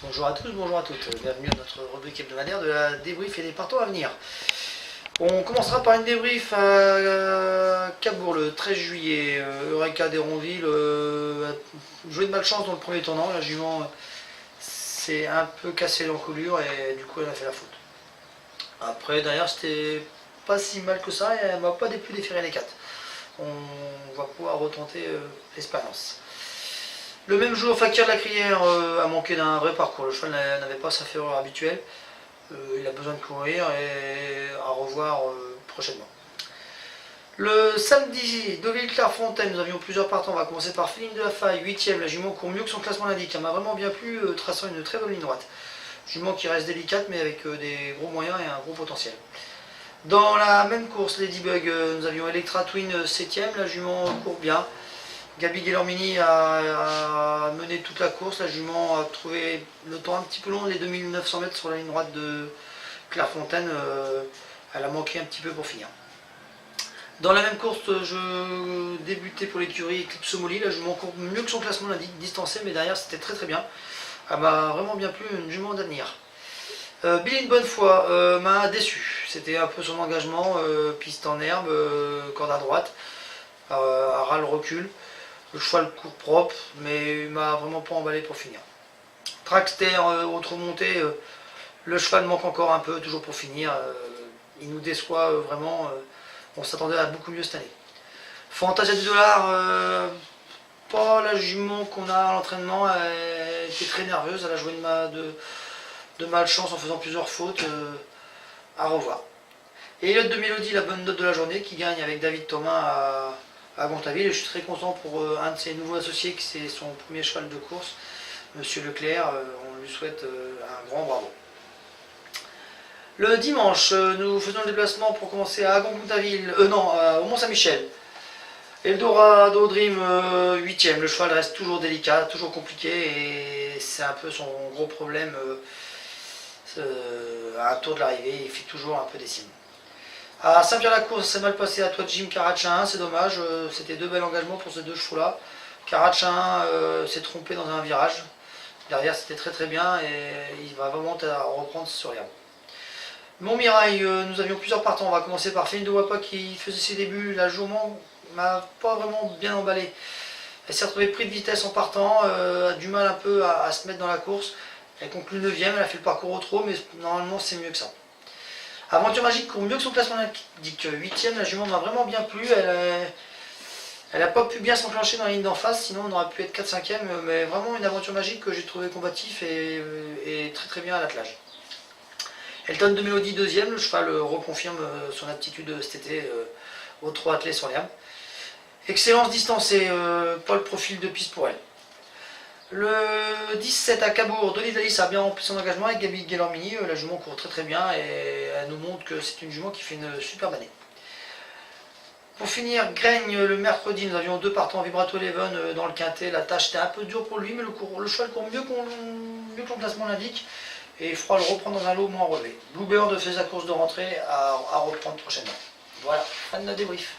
Bonjour à tous, bonjour à toutes. Bienvenue à notre rubrique hebdomadaire de la débrief et des partants à venir. On commencera par une débrief à Cabourg le 13 juillet. Eureka d'Héronville, joué de malchance dans le premier tournant. La jument s'est un peu cassé l'encolure et du coup elle a fait la faute. Après, derrière, c'était pas si mal que ça et elle m'a pas déplu d'efférer les 4. On va pouvoir retenter l'expérience. Le même jour, Fakir de la Crière a manqué d'un vrai parcours. Le cheval n'avait pas sa ferrure habituelle. Il a besoin de courir et à revoir prochainement. Le samedi, Deauville-Clairefontaine, nous avions plusieurs partants. On va commencer par Féline de la Faille, 8ème. La jument court mieux que son classement l'indique. Elle m'a vraiment bien plu, traçant une très bonne ligne droite. Jument qui reste délicate mais avec des gros moyens et un gros potentiel. Dans la même course, Ladybug, nous avions Electra Twin 7ème. La jument court bien. Gabi Guelormini a mené toute la course. La jument a trouvé le temps un petit peu long, les 2900 mètres sur la ligne droite de Clairefontaine. Elle a manqué un petit peu pour finir. Dans la même course, je débutais pour l'écurie Eclipse Molly. La jument court mieux que son classement l'indique, distancée, mais derrière c'était très bien. Elle m'a vraiment bien plu, une jument d'avenir. Billy de Bonnefoy m'a déçu. C'était un peu son engagement, piste en herbe, corde à droite, à ras le recul. Le cheval court propre, mais il m'a vraiment pas emballé pour finir. Trackster, autre montée, le cheval manque encore un peu, toujours pour finir. Il nous déçoit vraiment. On s'attendait à beaucoup mieux cette année. Fantasia du dollar, pas la jument qu'on a à l'entraînement. Elle était très nerveuse, elle a joué de malchance en faisant plusieurs fautes. À revoir. Et Elliot de Mélodie, la bonne note de la journée, qui gagne avec David Thomas à Gontaville. Je suis très content pour un de ses nouveaux associés, qui c'est son premier cheval de course, Monsieur Leclerc. On lui souhaite un grand bravo. Le dimanche, nous faisons le déplacement pour commencer à Gontaville, au Mont-Saint-Michel. Eldorado Dream 8ème. Le cheval reste toujours délicat, toujours compliqué, et c'est un peu son gros problème. À un tour de l'arrivée, il fait toujours un peu des signes. À Saint-Pierre-la-Cour, ça s'est mal passé à toi de Jim Carachin, c'est dommage, c'était deux bels engagements pour ces deux chevaux-là. Carachin s'est trompé dans un virage, derrière c'était très bien et il va vraiment reprendre sur l'herbe. Montmirail, nous avions plusieurs partants, on va commencer par Féline de Wapa qui faisait ses débuts. La jument m'a pas vraiment bien emballé. Elle s'est retrouvée prise de vitesse en partant, a du mal un peu à se mettre dans la course. Elle conclut 9ème, elle a fait le parcours au trot, mais normalement c'est mieux que ça. Aventure Magique court mieux que son classement l'indique, 8ème. La jument m'a vraiment bien plu. Elle n'a pas pu bien s'enclencher dans la ligne d'en face, sinon on aurait pu être 4-5ème, mais vraiment une aventure magique que j'ai trouvé combatif et très bien à l'attelage. Elton de Mélodie 2ème, le cheval reconfirme son aptitude cet été au trot attelé sur l'herbe. Excellence distancée, pas le profil de piste pour elle. Le 17 à Cabourg, Denis Dalis a bien rempli son engagement avec Gabi Guelormini. La jument court très bien et elle nous montre que c'est une jument qui fait une superbe année. Pour finir, Graigne, le mercredi, nous avions deux partants Vibrato Eleven dans le quintet. La tâche était un peu dure pour lui, mais le cheval court mieux que le classement l'indique et il fera le reprendre dans un lot moins relevé. Bluebird fait sa course de rentrée à reprendre prochainement. Voilà, fin de la débrief.